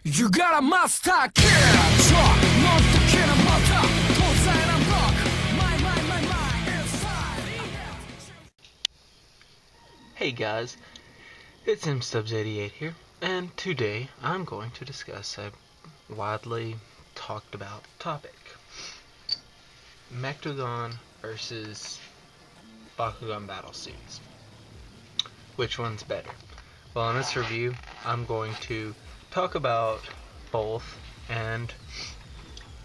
You got a master kid. Not the kid of mother. Outside and rock. My, inside. Hey guys, it's mstubs88 here, and today I'm going to discuss a widely talked about topic. Mechtogan versus Bakugan battle suits. Which one's better? Well, in this review, I'm going to talk about both and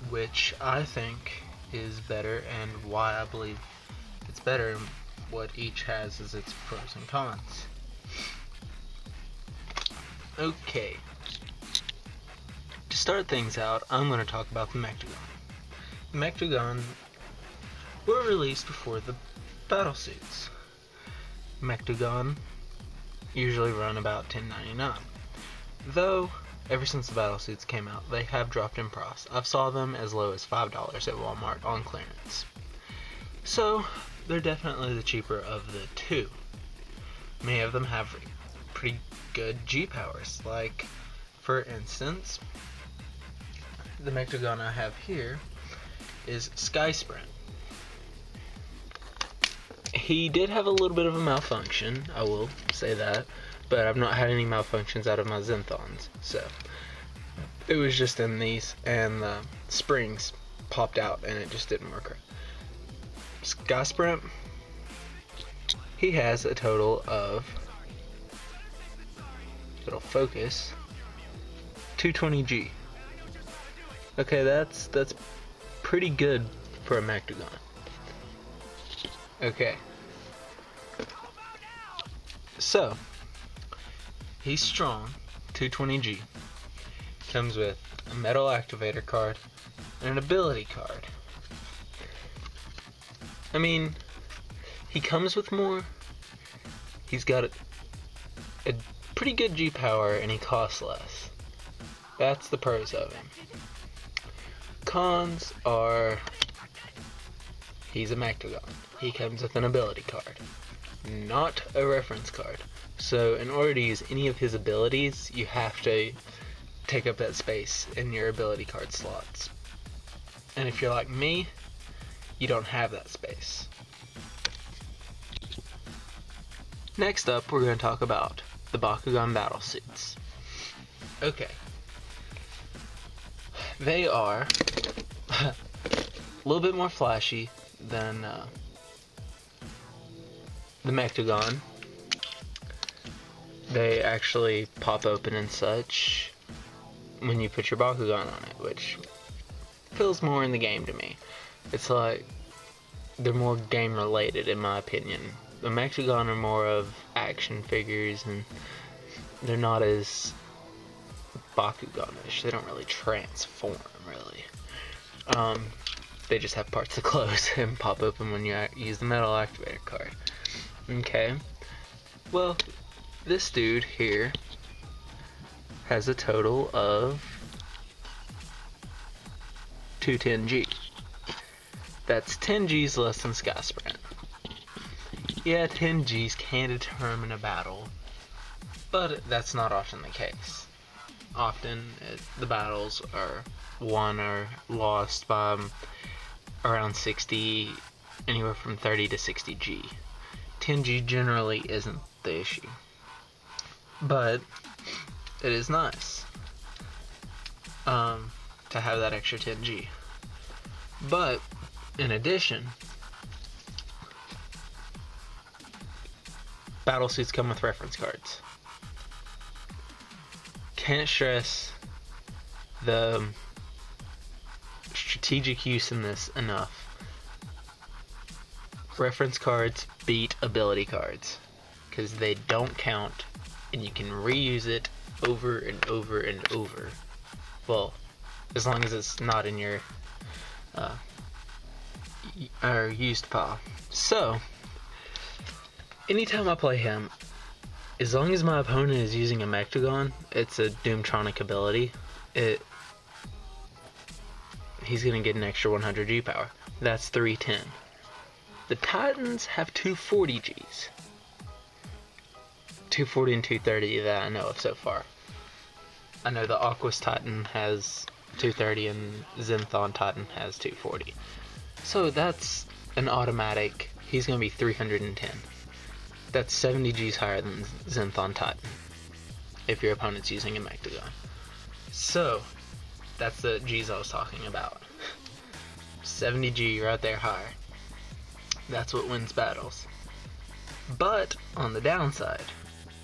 which I think is better and why I believe it's better and what each has as its pros and cons. Okay. To start things out, I'm going to talk about the mechtogan. The mechtogan were released before the battle suits. Mechtogan usually run about $10.99. Though, ever since the battle suits came out, they have dropped in price. I've saw them as low as $5 at Walmart on clearance. So, they're definitely the cheaper of the two. Many of them have pretty good G-powers. Like, for instance, the mechtogan I have here is Sky Sprint. He did have a little bit of a malfunction, I will say that, but I've not had any malfunctions out of my Zenthons, so it was just in these, and the springs popped out and it just didn't work right. Sky Sprint, he has a total of, it'll focus, 220G. Okay, that's pretty good for a mechtogan. Okay. So, he's strong, 220G. Comes with a metal activator card and an ability card. I mean, he comes with more. He's got a pretty good G power and he costs less. That's the pros of him. Cons are, he's a mechtogan. He comes with an ability card, not a reference card. So in order to use any of his abilities, you have to take up that space in your ability card slots. And if you're like me, you don't have that space. Next up, we're going to talk about the Bakugan battle suits. Okay. They are a little bit more flashy than the mechtogan. They actually pop open and such when you put your Bakugan on it, which feels more in the game to me. It's like they're more game related in my opinion. The mechtogan are more of action figures and they're not as Bakugan-ish. They don't really transform really. They just have parts of clothes and pop open when you use the metal activator card. Okay. Well, this dude here has a total of 210G. That's 10 G's less than Sky Sprint. Yeah, 10 G's can determine a battle, but that's not often the case. Often, the battles are won or lost by around 60, anywhere from 30 to 60 G. 10 G generally isn't the issue, but it is nice to have that extra 10 G. But in addition, battle suits come with reference cards. Can't stress the strategic use in this enough. Reference cards beat ability cards because they don't count and you can reuse it over and over and over. Well, as long as it's not in your used pile. So, anytime I play him, as long as my opponent is using a mechtogan, it's a Doomtronic ability. He's gonna get an extra 100 G power. That's 310. The Titans have 240 Gs. 240 and 230 that I know of so far. I know the Aquas Titan has 230 and Zenthon Titan has 240. So that's an automatic. He's going to be 310. That's 70 Gs higher than Zenthon Titan if your opponent's using a mechtogan. So that's the Gs I was talking about. 70 G right there higher. That's what wins battles. But on the downside,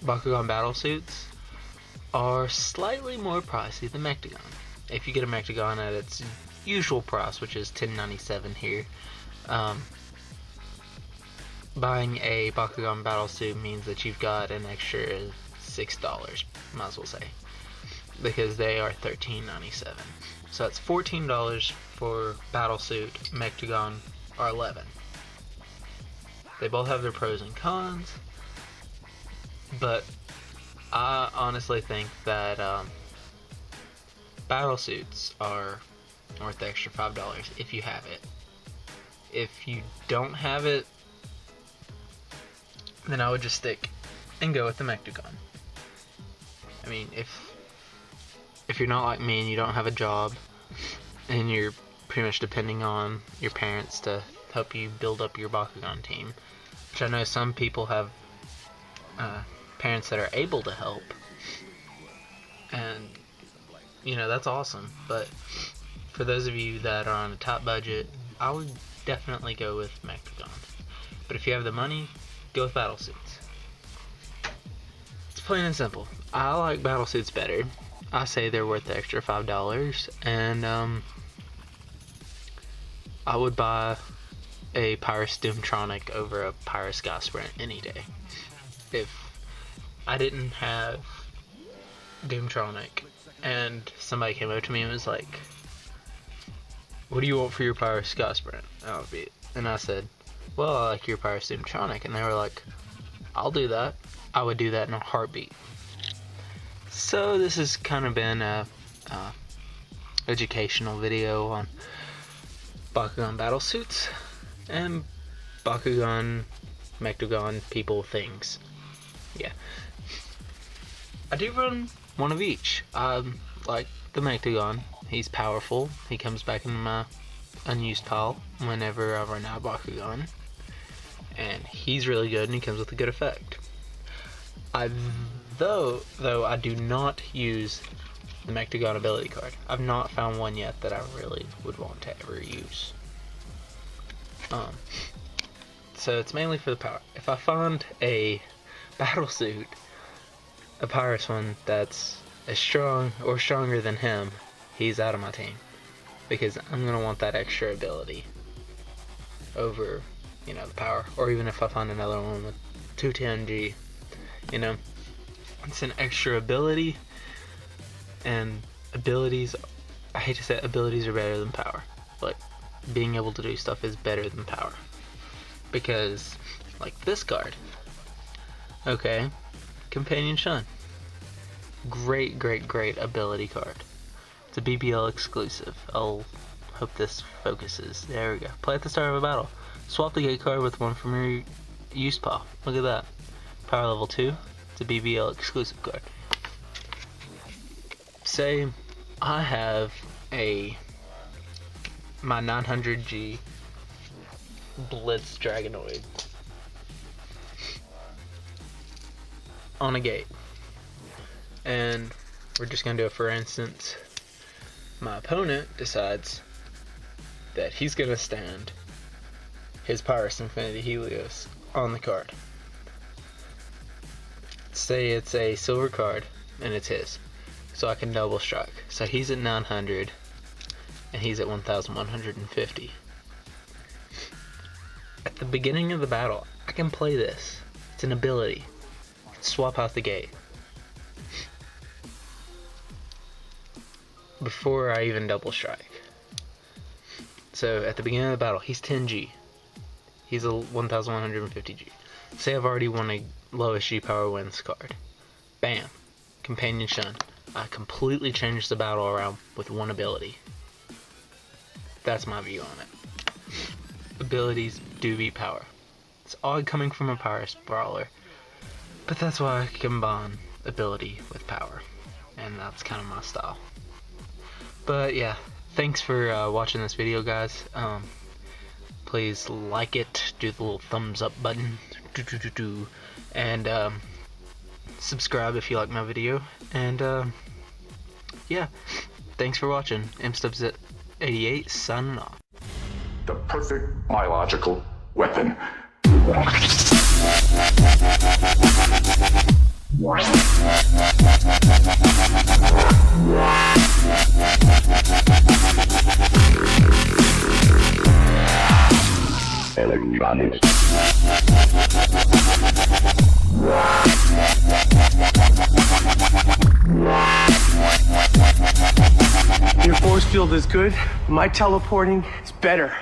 Bakugan battle suits are slightly more pricey than mechtogan. If you get a mechtogan at its usual price, which is $10.97 here, buying a Bakugan battle suit means that you've got an extra $6, might as well say, because they are $13.97. So that's $14 for battle suit. Mechtogan are $11. They both have their pros and cons, but I honestly think that battle suits are worth the extra $5 if you have it. If you don't have it, then I would just stick and go with the mechtogan. I mean, if you're not like me and you don't have a job and you're pretty much depending on your parents to help you build up your Bakugan team, which I know some people have parents that are able to help, and you know, that's awesome. But for those of you that are on a top budget, I would definitely go with mechtogan. But if you have the money, go with battle suits. It's plain and simple. I like battle suits better. I say they're worth the extra $5, and I would buy a Pyrus Doomtronic over a Pyrus Sky Sprint any day. If I didn't have Doomtronic and somebody came over to me and was like, "What do you want for your Pyrus Sky Sprint?" And I said, "Well, I like your Pyrus Doomtronic," and they were like, "I'll do that." I would do that in a heartbeat. So this has kind of been a educational video on Bakugan battle suits and Bakugan, mechtogan, people, things. Yeah. I do run one of each. Like the mechtogan, he's powerful. He comes back in my unused pile whenever I run out of Bakugan. And he's really good and he comes with a good effect. Though I do not use the mechtogan ability card. I've not found one yet that I really would want to ever use. So it's mainly for the power. If I find a battle suit, a Pyrus one that's as strong or stronger than him, he's out of my team, because I'm gonna want that extra ability over, you know, the power. Or even if I find another one with 210G, you know, it's an extra ability, and abilities, I hate to say it, abilities are better than power. Like, being able to do stuff is better than power. Because, like this card, okay, Companion Shun, great ability card. It's a BBL exclusive. I'll hope this focuses. There we go. Play at the start of a battle. Swap the gate card with one from your use pile. Look at that. Power level 2. It's a BBL exclusive card. Say I have my 900G Blitz Dragonoid on a gate, and we're just gonna do it for instance. My opponent decides that he's gonna stand his Pyrus Infinity Helios on the card. Say it's a silver card and it's his, so I can double strike. So he's at 900 and he's at 1150. At the beginning of the battle, I can play this. It's an ability. Swap out the gate. Before I even double strike. So at the beginning of the battle, he's 10G. He's a 1150G. Say I've already won a lowest G power wins card. Bam. Companion Shun. I completely changed the battle around with one ability. That's my view on it. Abilities do beat power. It's odd coming from a Pyrus brawler, but that's why I combine ability with power. and that's kind of my style. But yeah, thanks for watching this video, guys. Please like it, do the little thumbs up button, and subscribe if you like my video. And yeah, thanks for watching. MStubs88 signing off. The perfect biological weapon. Electronics. Your force field is good. My teleporting is better.